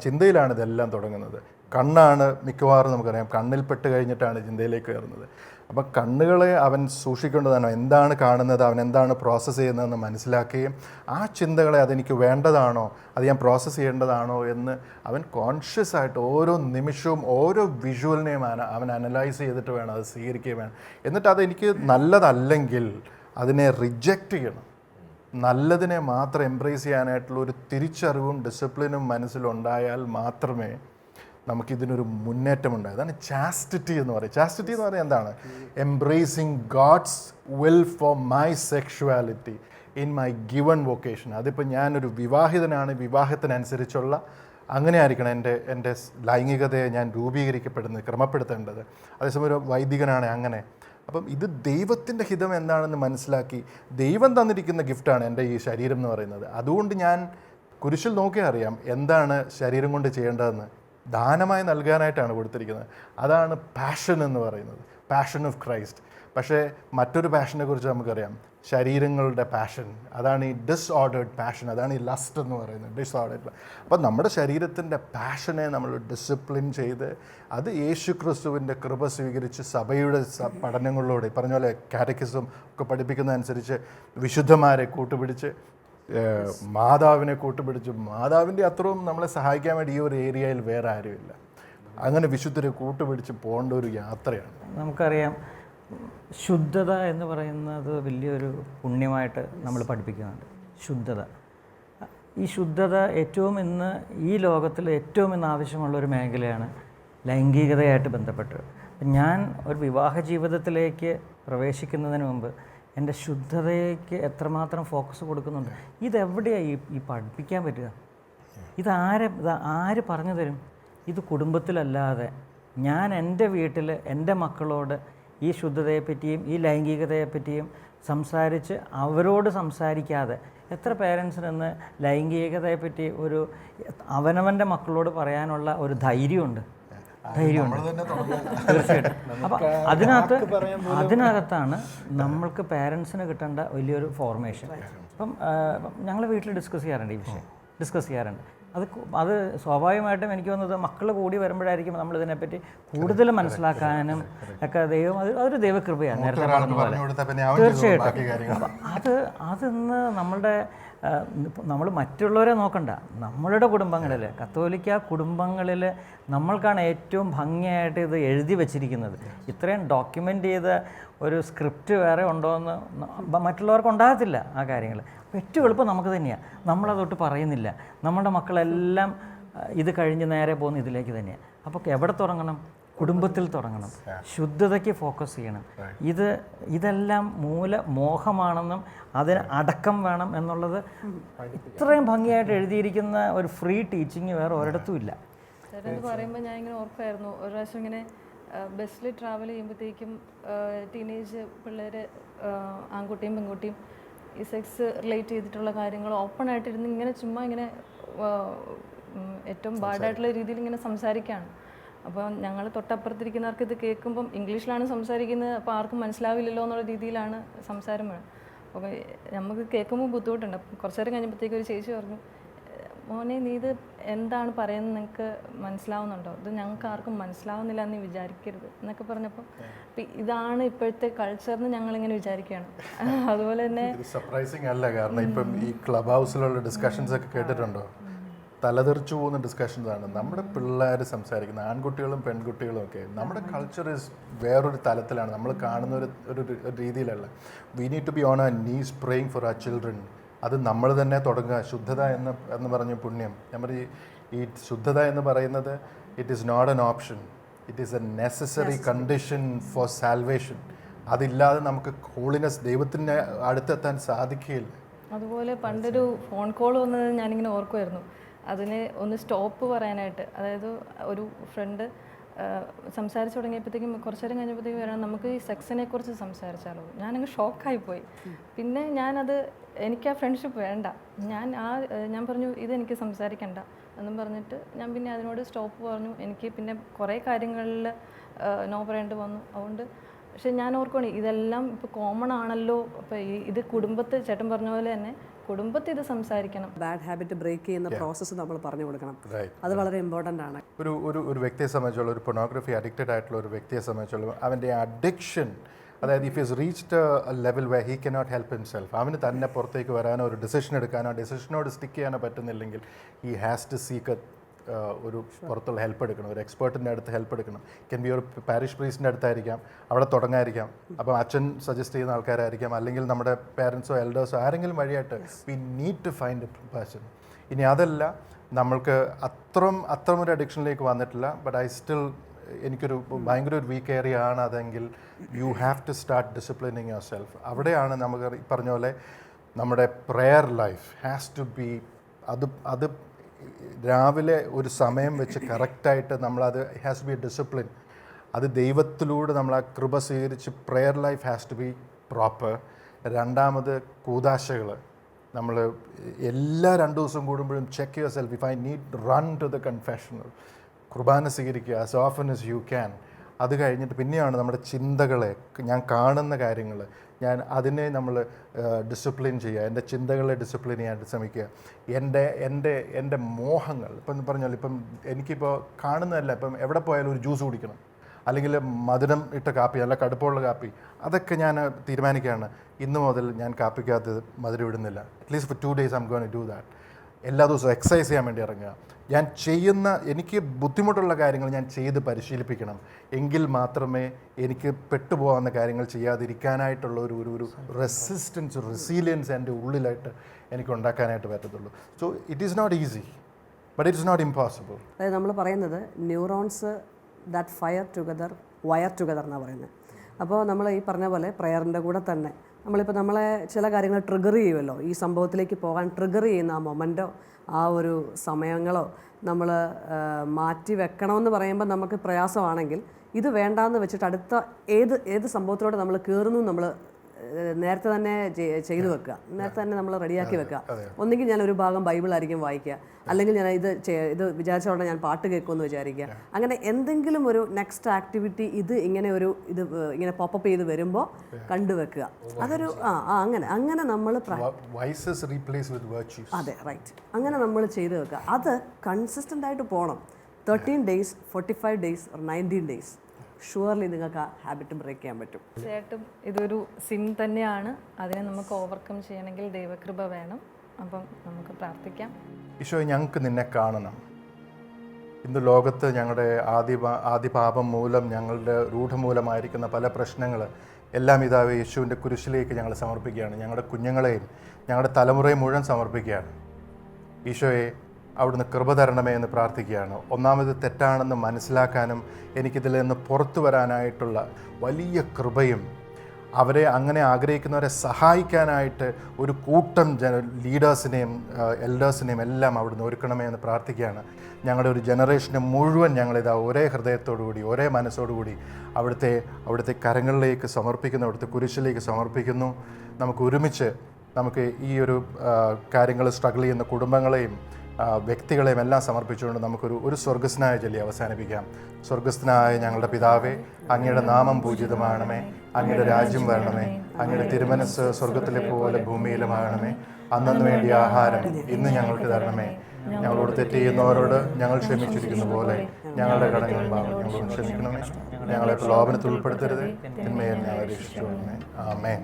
ചിന്തയിലാണ് ഇതെല്ലാം തുടങ്ങുന്നത്. കണ്ണാണ് മിക്കവാറും നമുക്കറിയാം, കണ്ണിൽ പെട്ട് കഴിഞ്ഞിട്ടാണ് ചിന്തയിലേക്ക് കയറുന്നത്. അപ്പം കണ്ണുകളെ അവൻ സൂക്ഷിക്കേണ്ടതാണ്. എന്താണ് കാണുന്നത്, അവൻ എന്താണ് പ്രോസസ്സ് ചെയ്യുന്നതെന്ന് മനസ്സിലാക്കുകയും ആ ചിന്തകളെ അതെനിക്ക് വേണ്ടതാണോ, അത് ഞാൻ പ്രോസസ്സ് ചെയ്യേണ്ടതാണോ എന്ന് അവൻ കോൺഷ്യസ് ആയിട്ട് ഓരോ നിമിഷവും ഓരോ വിഷ്വലിനെയും അവൻ അനലൈസ് ചെയ്തിട്ട് വേണം അത് സ്വീകരിക്കുകയും വേണം. എന്നിട്ട് അതെനിക്ക് നല്ലതല്ലെങ്കിൽ അതിനെ റിജക്റ്റ് ചെയ്യണം. നല്ലതിനെ മാത്രം എംബ്രേസ് ചെയ്യാനായിട്ടുള്ള ഒരു തിരിച്ചറിവും ഡിസിപ്ലിനും മനസ്സിലുണ്ടായാൽ മാത്രമേ നമുക്കിതിനൊരു മുന്നേറ്റമുണ്ടായി. അതാണ് ചാസ്റ്റിറ്റി എന്ന് പറയുന്നത്. ചാസ്റ്റിറ്റി എന്ന് പറയുന്നത് എന്താണ്? Embracing God's will for my sexuality in my given vocation. അതിപ്പോൾ ഞാനൊരു വിവാഹിതനാണ്, വിവാഹത്തിനനുസരിച്ചുള്ള അങ്ങനെ ആയിരിക്കണം എൻ്റെ ലൈംഗികതയെ ഞാൻ രൂപീകരിക്കപ്പെടുന്നത്, ക്രമപ്പെടുത്തേണ്ടത്. അതേസമയം ഒരു വൈദികനാണ് അങ്ങനെ. അപ്പം ഇത് ദൈവത്തിൻ്റെ ഹിതം എന്താണെന്ന് മനസ്സിലാക്കി, ദൈവം തന്നിരിക്കുന്ന ഗിഫ്റ്റാണ് എൻ്റെ ഈ ശരീരം എന്ന് പറയുന്നത്. അതുകൊണ്ട് ഞാൻ കുരിശിൽ നോക്കിയാൽ അറിയാം എന്താണ് ശരീരം കൊണ്ട് ചെയ്യേണ്ടതെന്ന്. ദാനമായി നൽകാനായിട്ടാണ് കൊടുത്തിരിക്കുന്നത്. അതാണ് പാഷൻ എന്ന് പറയുന്നത്, പാഷൻ ഓഫ് ക്രൈസ്റ്റ്. പക്ഷേ മറ്റൊരു പാഷനെ കുറിച്ച് നമുക്കറിയാം, ശരീരങ്ങളുടെ പാഷൻ. അതാണ് ഈ ഡിസ്ഓർഡേർഡ് പാഷൻ, അതാണ് ഈ ലസ്റ്റ് എന്ന് പറയുന്നത്, ഡിസ്ഓർഡേർഡ്. അപ്പം നമ്മുടെ ശരീരത്തിൻ്റെ പാഷനെ നമ്മൾ ഡിസിപ്ലിൻ ചെയ്ത് അത് യേശു ക്രിസ്തുവിൻ്റെ കൃപ സ്വീകരിച്ച് സഭയുടെ പഠനങ്ങളിലൂടെ പറഞ്ഞ പോലെ കാറ്റക്കിസം ഒക്കെ പഠിപ്പിക്കുന്നതനുസരിച്ച് വിശുദ്ധന്മാരെ കൂട്ടുപിടിച്ച് മാതാവിനെ കൂട്ടുപിടിച്ച്, മാതാവിൻ്റെ അത്രയും നമ്മളെ സഹായിക്കാൻ വേണ്ടി ഈ ഒരു ഏരിയയിൽ വേറെ ആരുമില്ല. അങ്ങനെ വിശുദ്ധരെ കൂട്ടുപിടിച്ച് പോകേണ്ട ഒരു യാത്രയാണ്. നമുക്കറിയാം ശുദ്ധത എന്ന് പറയുന്നത് വലിയൊരു പുണ്യമായിട്ട് നമ്മൾ പഠിപ്പിക്കുന്നുണ്ട്. ശുദ്ധത, ഈ ശുദ്ധത ഏറ്റവും ഇന്ന് ഈ ലോകത്തിൽ ഏറ്റവും ഇന്ന് ആവശ്യമുള്ളൊരു മേഖലയാണ് ലൈംഗികതയായിട്ട് ബന്ധപ്പെട്ട്. ഞാൻ ഒരു വിവാഹ ജീവിതത്തിലേക്ക് പ്രവേശിക്കുന്നതിന് മുമ്പ് എൻ്റെ ശുദ്ധതയ്ക്ക് എത്രമാത്രം ഫോക്കസ് കൊടുക്കുന്നുണ്ട്. ഇതെവിടെയാണ് ഈ പഠിപ്പിക്കാൻ പറ്റുക? ആര് പറഞ്ഞു തരും? ഇത് കുടുംബത്തിലല്ലാതെ ഞാൻ എൻ്റെ വീട്ടിൽ എൻ്റെ മക്കളോട് ഈ ശുദ്ധതയെപ്പറ്റിയും ഈ ലൈംഗികതയെപ്പറ്റിയും സംസാരിച്ച് അവരോട് സംസാരിക്കാതെ എത്ര പേരൻസിന് ലൈംഗികതയെപ്പറ്റി ഒരു അവനവൻ്റെ മക്കളോട് പറയാനുള്ള ഒരു ധൈര്യമുണ്ട്? തീർച്ചയായിട്ടും. അപ്പം അതിനകത്താണ് നമ്മൾക്ക് പേരൻസിന് കിട്ടേണ്ട വലിയൊരു ഫോർമേഷൻ. അപ്പം ഞങ്ങൾ വീട്ടിൽ ഡിസ്കസ് ചെയ്യാറുണ്ട്, ഈ വിഷയം ഡിസ്കസ് ചെയ്യാറുണ്ട്. അത് സ്വാഭാവികമായിട്ടും എനിക്ക് തോന്നുന്നത് മക്കൾ കൂടി വരുമ്പോഴായിരിക്കും നമ്മൾ ഇതിനെപ്പറ്റി കൂടുതൽ മനസ്സിലാക്കാനും ഒക്കെ ദൈവം അതൊരു ദൈവകൃപയാണ്, നേരത്തെ പറഞ്ഞ പോലെ. തീർച്ചയായിട്ടും. അതിന്ന് നമ്മൾ മറ്റുള്ളവരെ നോക്കണ്ട, നമ്മളുടെ കുടുംബങ്ങളിൽ, കത്തോലിക്ക കുടുംബങ്ങളിൽ നമ്മൾക്കാണ് ഏറ്റവും ഭംഗിയായിട്ട് ഇത് എഴുതി വച്ചിരിക്കുന്നത്. ഇത്രയും ഡോക്യുമെൻ്റ് ചെയ്ത ഒരു സ്ക്രിപ്റ്റ് വേറെ ഉണ്ടോയെന്ന് മറ്റുള്ളവർക്ക് ഉണ്ടാകത്തില്ല ആ കാര്യങ്ങൾ. ഏറ്റവും എളുപ്പം നമുക്ക് തന്നെയാണ്, നമ്മളതൊട്ട് പറയുന്നില്ല. നമ്മുടെ മക്കളെല്ലാം ഇത് കഴിഞ്ഞ് നേരെ പോകുന്ന ഇതിലേക്ക് തന്നെയാണ്. അപ്പോൾ എവിടെ തുടങ്ങണം? കുടുംബത്തിൽ തുടങ്ങണം. ശുദ്ധതയ്ക്ക് ഫോക്കസ് ചെയ്യണം. ഇതെല്ലാം മോഹമാണെന്നും അതിന് അടക്കം വേണം എന്നുള്ളത് ഇത്രയും ഭംഗിയായിട്ട് എഴുതിയിരിക്കുന്ന ഒരു ഫ്രീ ടീച്ചിങ് വേറെ ഒരിടത്തും ഇല്ല. എന്ന് പറയുമ്പോൾ ഞാൻ ഇങ്ങനെ ഓർക്കുമായിരുന്നു, ഒരു പ്രാവശ്യം ഇങ്ങനെ ബസ്സിൽ ട്രാവൽ ചെയ്യുമ്പോഴത്തേക്കും ടീനേജ് പിള്ളേർ, ആൺകുട്ടിയും പെൺകുട്ടിയും ഈ സെക്സ് റിലേറ്റ് ചെയ്തിട്ടുള്ള കാര്യങ്ങൾ ഓപ്പൺ ആയിട്ടിരുന്ന് ഇങ്ങനെ ചുമ്മാ ഇങ്ങനെ ഏറ്റവും ബാഡായിട്ടുള്ള രീതിയിൽ ഇങ്ങനെ സംസാരിക്കുകയാണ്. അപ്പോൾ ഞങ്ങൾ തൊട്ടപ്പുറത്തിരിക്കുന്നവർക്ക് ഇത് കേൾക്കുമ്പം ഇംഗ്ലീഷിലാണ് സംസാരിക്കുന്നത്, അപ്പോൾ ആർക്കും മനസ്സിലാവില്ലല്ലോ എന്നുള്ള രീതിയിലാണ് സംസാരം വേണം. അപ്പോൾ നമുക്ക് കേൾക്കുമ്പോൾ ബുദ്ധിമുട്ടുണ്ട്. കുറച്ച് നേരം കഴിഞ്ഞപ്പോഴത്തേക്കും ഒരു ചേച്ചി പറഞ്ഞു, മോനെ നീ ഇത് എന്താണ് പറയുന്നത്, നിങ്ങൾക്ക് മനസ്സിലാവുന്നുണ്ടോ? ഇത് ഞങ്ങൾക്ക് ആർക്കും മനസ്സിലാവുന്നില്ല എന്ന് വിചാരിക്കരുത് എന്നൊക്കെ പറഞ്ഞപ്പോൾ ഇതാണ് ഇപ്പോഴത്തെ കൾച്ചർ എന്ന് ഞങ്ങളിങ്ങനെ വിചാരിക്കുകയാണ്. അതുപോലെ തന്നെ സർപ്രൈസിങ് അല്ല, കാരണം ഇപ്പം ഈ ക്ലബ് ഹൗസിലുള്ള ഡിസ്കഷൻസ് ഒക്കെ കേട്ടിട്ടുണ്ടോ? തലതെറിച്ചു പോകുന്ന ഡിസ്കഷൻസാണ് നമ്മുടെ പിള്ളേർ സംസാരിക്കുന്നത്, ആൺകുട്ടികളും പെൺകുട്ടികളും ഒക്കെ. നമ്മുടെ കൾച്ചർ വേറൊരു തലത്തിലാണ്, നമ്മൾ കാണുന്ന ഒരു രീതിയിലല്ല. We need to be on our knees praying for our children. അത് നമ്മൾ തന്നെ തുടങ്ങുക. ശുദ്ധത എന്ന് പറഞ്ഞ പുണ്യം, നമ്മൾ ഈ ശുദ്ധത എന്ന് പറയുന്നത് it is not an option, it is a necessary condition for salvation. അതില്ലാതെ നമുക്ക് ഹോളിനെസ്, ദൈവത്തിൻ്റെ അടുത്തെത്താൻ സാധിക്കുകയില്ല. അതുപോലെ പണ്ടൊരു ഫോൺ കോൾ വന്നത് ഞാനിങ്ങനെ ഓർക്കുമായിരുന്നു. അതിന് ഒന്ന് സ്റ്റോപ്പ് പറയാനായിട്ട്, അതായത് ഒരു ഫ്രണ്ട് സംസാരിച്ച് തുടങ്ങിയപ്പോഴത്തേക്കും കുറച്ച് നേരം കഴിഞ്ഞപ്പോഴത്തേക്കും വരാം, നമുക്ക് ഈ സെക്സിനെ കുറിച്ച് സംസാരിച്ചാലോ. ഞാനങ്ങ് ഷോക്കായിപ്പോയി. പിന്നെ എനിക്ക് ആ ഫ്രണ്ട്ഷിപ്പ് വേണ്ട. ഞാൻ പറഞ്ഞു ഇതെനിക്ക് സംസാരിക്കണ്ട എന്നും പറഞ്ഞിട്ട് ഞാൻ പിന്നെ അതിനോട് സ്റ്റോപ്പ് പറഞ്ഞു. എനിക്ക് പിന്നെ കുറേ കാര്യങ്ങളിൽ നോ പറയേണ്ടി വന്നു. അതുകൊണ്ട് പക്ഷെ ഞാൻ ഓർക്കുകയാണ്, ഇതെല്ലാം ഇപ്പോൾ കോമൺ ആണല്ലോ. അപ്പോൾ ഇത് കുടുംബത്തിൽ ചേട്ടൻ പറഞ്ഞ പോലെ തന്നെ കുടുംബത്തിൽ ഇത് സംസാരിക്കണം. ബാഡ് ഹാബിറ്റ് ബ്രേക്ക് ചെയ്യുന്ന പ്രോസസ്സ് നമ്മൾ പറഞ്ഞു കൊടുക്കണം. അത് വളരെ ഇമ്പോർട്ടൻ്റ് ആണ്. ഒരു വ്യക്തിയെ സംബന്ധിച്ചുള്ള, ഒരു പൊർണോഗ്രഫി അഡിക്റ്റഡ് ആയിട്ടുള്ള ഒരു വ്യക്തിയെ സംബന്ധിച്ചുള്ള അവൻ്റെ അഡിക്ഷൻ, അതായത് if is reached A level way he cannot help himself, അവന് തന്നെ പുറത്തേക്ക് വരാനോ ഒരു ഡിസിഷൻ എടുക്കാനോ ഡിസിഷനോട് സ്റ്റിക്ക് ചെയ്യാനോ പറ്റുന്നില്ലെങ്കിൽ he has to seek a ഒരു പുറത്തുള്ള ഹെൽപ്പ് എടുക്കണം, ഒരു എക്സ്പേർട്ടിൻ്റെ അടുത്ത് ഹെൽപ്പ് എടുക്കണം. കെൻ ബി ഒരു പാരിഷ് പ്രീസ്റ്റിൻ്റെ അടുത്തായിരിക്കാം, അവിടെ തുടങ്ങായിരിക്കാം. അപ്പം അച്ഛൻ സജസ്റ്റ് ചെയ്യുന്ന ആൾക്കാരായിരിക്കാം, അല്ലെങ്കിൽ നമ്മുടെ പേരൻസോ എൽഡേഴ്സോ ആരെങ്കിലും വഴിയായിട്ട് we need to find a person. ഇനി അതല്ല, നമ്മൾക്ക് അത്രയും ഒരു അഡിക്ഷനിലേക്ക് വന്നിട്ടില്ല, ബട്ട് ഐ സ്റ്റിൽ എനിക്കൊരു ഭയങ്കര ഒരു വീക്ക് ഏരിയ ആണ് അതെങ്കിൽ you have to start disciplining yourself. അവിടെയാണ് നമുക്ക് ഈ പറഞ്ഞ പോലെ നമ്മുടെ prayer life has to be, അത് രാവിലെ ഒരു സമയം വെച്ച് കറക്റ്റായിട്ട് നമ്മളത് has to be a discipline. അത് ദൈവത്തിലൂടെ നമ്മൾ ആ കൃപ സ്വീകരിച്ച് prayer life has to be proper. രണ്ടാമത് കൂദാശകൾ നമ്മൾ എല്ലാ 2 ദിവസം കൂടുമ്പോഴും check yourself. If I need run to the confessional, കുർബാന സ്വീകരിക്കുക as often as you can. അത് കഴിഞ്ഞിട്ട് പിന്നെയാണ് നമ്മുടെ ചിന്തകളെ, ഞാൻ കാണുന്ന കാര്യങ്ങൾ, ഞാൻ അതിനെ നമ്മൾ ഡിസിപ്ലിൻ ചെയ്യുക, എൻ്റെ ചിന്തകളെ ഡിസിപ്ലിൻ ചെയ്യാൻ ശ്രമിക്കുക. എൻ്റെ മോഹങ്ങൾ, ഇപ്പം പറഞ്ഞാൽ ഇപ്പം എനിക്കിപ്പോൾ കാണുന്നതല്ല, ഇപ്പം എവിടെ പോയാലും ഒരു ജ്യൂസ് കുടിക്കണം, അല്ലെങ്കിൽ മധുരം ഇട്ട കാപ്പി, നല്ല കടുപ്പമുള്ള കാപ്പി, അതൊക്കെ ഞാൻ തീരുമാനിക്കുകയാണ്. ഇന്ന് മുതൽ ഞാൻ കാപ്പിക്കകത്ത് മധുരം ഇടുന്നില്ല. At least for 2 days I am going to do that. എല്ലാ ദിവസവും എക്സസൈസ് ചെയ്യാൻ വേണ്ടി ഇറങ്ങുക. ഞാൻ ചെയ്യുന്ന, എനിക്ക് ബുദ്ധിമുട്ടുള്ള കാര്യങ്ങൾ ഞാൻ ചെയ്ത് പരിശീലിപ്പിക്കണം. എങ്കിൽ മാത്രമേ എനിക്ക് പെട്ടുപോകാവുന്ന കാര്യങ്ങൾ ചെയ്യാതിരിക്കാനായിട്ടുള്ള ഒരു റെസിസ്റ്റൻസ്, റെസീലിയൻസ് എൻ്റെ ഉള്ളിലായിട്ട് എനിക്ക് ഉണ്ടാക്കാനായിട്ട് പറ്റത്തുള്ളൂ. So it is not easy, but it is not impossible. അതായത് നമ്മൾ പറയുന്നത് neurons that fire together wire together എന്നാണ് പറയുന്നത്. അപ്പോൾ നമ്മൾ ഈ പറഞ്ഞ പോലെ പ്രയറിൻ്റെ കൂടെ തന്നെ നമ്മളിപ്പോൾ നമ്മളെ ചില കാര്യങ്ങൾ ട്രിഗർ ചെയ്യുമല്ലോ, ഈ സംഭവത്തിലേക്ക് പോകാൻ ട്രിഗർ ചെയ്യുന്ന ആ മൊമെൻറ്റോ ആ ഒരു സമയങ്ങളോ നമ്മൾ മാറ്റി വെക്കണമെന്ന് പറയുമ്പോൾ നമുക്ക് പ്രയാസമാണെങ്കിൽ, ഇത് വേണ്ടാന്ന് വെച്ചിട്ട് അടുത്ത ഏത് സംഭവത്തിലൂടെ നമ്മൾ കയറുന്നു നമ്മൾ നേരത്തെ തന്നെ ചെയ്തു വെക്കുക, നേരത്തെ തന്നെ നമ്മൾ റെഡിയാക്കി വെക്കുക. ഒന്നുകിൽ ഞാൻ ഒരു ഭാഗം ബൈബിളായിരിക്കും വായിക്കുക, അല്ലെങ്കിൽ ഞാൻ ഇത് വിചാരിച്ച ഉടനെ ഞാൻ പാട്ട് കേൾക്കുമെന്ന് വിചാരിക്കുക. അങ്ങനെ എന്തെങ്കിലും ഒരു നെക്സ്റ്റ് ആക്ടിവിറ്റി ഇങ്ങനെ പോപ്പപ്പ് ചെയ്ത് വരുമ്പോൾ കണ്ടുവെക്കുക. അതൊരു അങ്ങനെ നമ്മൾ അതെ റൈറ്റ്, അങ്ങനെ നമ്മൾ ചെയ്തു വെക്കുക. അത് കൺസിസ്റ്റൻ്റ് ആയിട്ട് പോകണം. 13 days, 45 days or 19 days surely നിങ്ങൾക്ക് ആ ഹാബിറ്റ് ബ്രേക്ക് ചെയ്യാൻ പറ്റും. തീർച്ചയായിട്ടും ഇതൊരു സിൻ തന്നെയാണ്. അതിനെ നമുക്ക് ഓവർകം ചെയ്യണമെങ്കിൽ ദൈവകൃപ വേണം. അപ്പം നമുക്ക് പ്രാർത്ഥിക്കാം. ഈശോയെ, ഞങ്ങൾക്ക് നിന്നെ കാണണം. ഇന്ന് ലോകത്ത് ഞങ്ങളുടെ ആദിപാപം മൂലം, ഞങ്ങളുടെ രൂഢമൂലമായിരിക്കുന്ന പല പ്രശ്നങ്ങൾ എല്ലാം ഇതാവേ യേശുവിൻ്റെ കുരിശിലേക്ക് ഞങ്ങൾ സമർപ്പിക്കുകയാണ്. ഞങ്ങളുടെ കുഞ്ഞുങ്ങളെയും ഞങ്ങളുടെ തലമുറയും മുഴുവൻ സമർപ്പിക്കുകയാണ്. ഈശോയെ, അവിടുന്ന് കൃപ തരണമേ എന്ന് പ്രാർത്ഥിക്കുകയാണ്. ഒന്നാമത് തെറ്റാണെന്ന് മനസ്സിലാക്കാനും എനിക്കിതിൽ നിന്ന് പുറത്തു വരാനായിട്ടുള്ള വലിയ കൃപയും, അവരെ അങ്ങനെ ആഗ്രഹിക്കുന്നവരെ സഹായിക്കാനായിട്ട് ഒരു കൂട്ടം ലീഡേഴ്സിനെയും എൽഡേഴ്സിനെയും എല്ലാം അവിടുന്ന് ഒരുക്കണമേ എന്ന് പ്രാർത്ഥിക്കുകയാണ്. ഞങ്ങളുടെ ഒരു ജനറേഷനെ മുഴുവൻ ഞങ്ങളിതാ ഒരേ ഹൃദയത്തോടുകൂടി, ഒരേ മനസ്സോടുകൂടി അവിടുത്തെ കരങ്ങളിലേക്ക് സമർപ്പിക്കുന്നു, അവിടുത്തെ കുരിശിലേക്ക് സമർപ്പിക്കുന്നു. നമുക്ക് ഒരുമിച്ച് ഈ ഒരു കാര്യങ്ങൾ സ്ട്രഗിൾ ചെയ്യുന്ന കുടുംബങ്ങളെയും വ്യക്തികളെയും എല്ലാം സമർപ്പിച്ചുകൊണ്ട് നമുക്കൊരു സ്വർഗസ്നായ ചൊല്ലി അവസാനിപ്പിക്കാം. സ്വർഗസ്നായ ഞങ്ങളുടെ പിതാവേ, അങ്ങയുടെ നാമം പൂജിതമാകണമേ, അങ്ങയുടെ രാജ്യം വരണമേ, അങ്ങയുടെ തിരുമനസ്സ് സ്വർഗത്തിലെ പോലെ ഭൂമിയിലുമാകണമേ. അന്നു വേണ്ടിയ ആഹാരം ഇന്ന് ഞങ്ങൾക്ക് തരണമേ. ഞങ്ങളോട് തെറ്റ് ചെയ്യുന്നവരോട് ഞങ്ങൾ ക്ഷമിച്ചിരിക്കുന്ന പോലെ ഞങ്ങളുടെ കടങ്ങൾ ഞങ്ങളോട് ക്ഷമിക്കണമേ. ഞങ്ങളെ പ്രലോഭനത്തിൽ ഉൾപ്പെടുത്തരുത്, തിന്മയിൽ ഞങ്ങളെ രക്ഷിച്ചുകൊള്ളണമേ. ആമേൻ.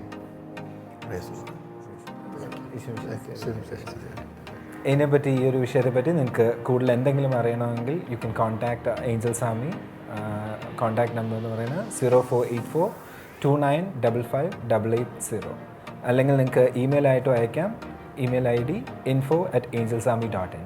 ഇതിനെപ്പറ്റി, ഈ ഒരു വിഷയത്തെപ്പറ്റി നിങ്ങൾക്ക് കൂടുതൽ എന്തെങ്കിലും അറിയണമെങ്കിൽ you can contact Angels Army. Contact number എന്ന് പറയുന്നത് 0484295580. അല്ലെങ്കിൽ നിങ്ങൾക്ക് ഇമെയിലായിട്ടും അയക്കാം. Email ID info@angelsarmy.in.